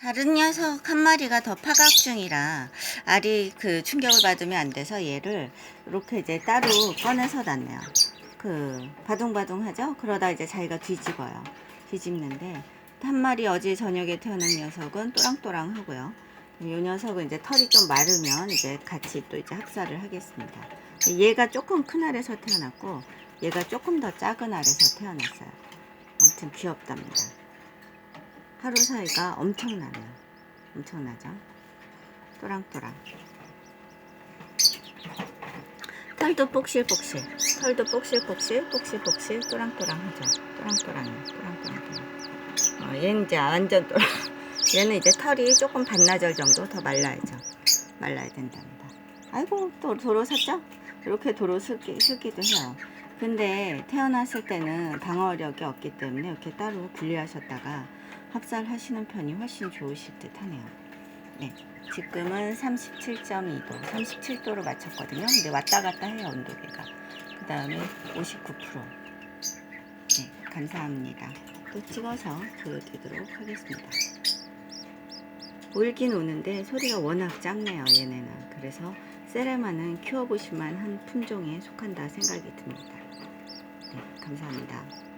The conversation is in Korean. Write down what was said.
다른 녀석 한 마리가 더 파각 중이라 알이 그 충격을 받으면 안 돼서 얘를 이렇게 이제 따로 꺼내서 놨네요. 그 바둥바둥 하죠? 그러다 이제 자기가 뒤집어요. 뒤집는데 한 마리 어제 저녁에 태어난 녀석은 또랑또랑 하고요. 이 녀석은 이제 털이 좀 마르면 이제 같이 또 이제 합사를 하겠습니다. 얘가 조금 큰 알에서 태어났고 얘가 조금 더 작은 알에서 태어났어요. 아무튼 귀엽답니다. 하루 사이가 엄청나네요. 엄청나죠? 또랑또랑. 털도 폭실폭실, 털도 폭실폭실, 폭실폭실, 또랑또랑하죠. 또랑또랑이요. 또랑또랑. 얘는 이제 완전 또랑. 얘는 이제 털이 조금 반나절 정도 더 말라야죠. 말라야 된답니다. 아이고, 또 도로 샀죠? 이렇게 도로 쓰기도 해요. 근데 태어났을 때는 방어력이 없기 때문에 이렇게 따로 분리하셨다가 합살하시는 편이 훨씬 좋으실 듯 하네요. 네, 지금은 37.2도, 37도로 맞췄거든요. 근데 왔다 갔다 해요, 온도계가. 그 다음에 59%. 네, 감사합니다. 또 찍어서 보여드리도록 하겠습니다. 울긴 우는데 소리가 워낙 작네요, 얘네는. 그래서 세레마는 키워보실만 한 품종에 속한다 생각이 듭니다. 네, 감사합니다.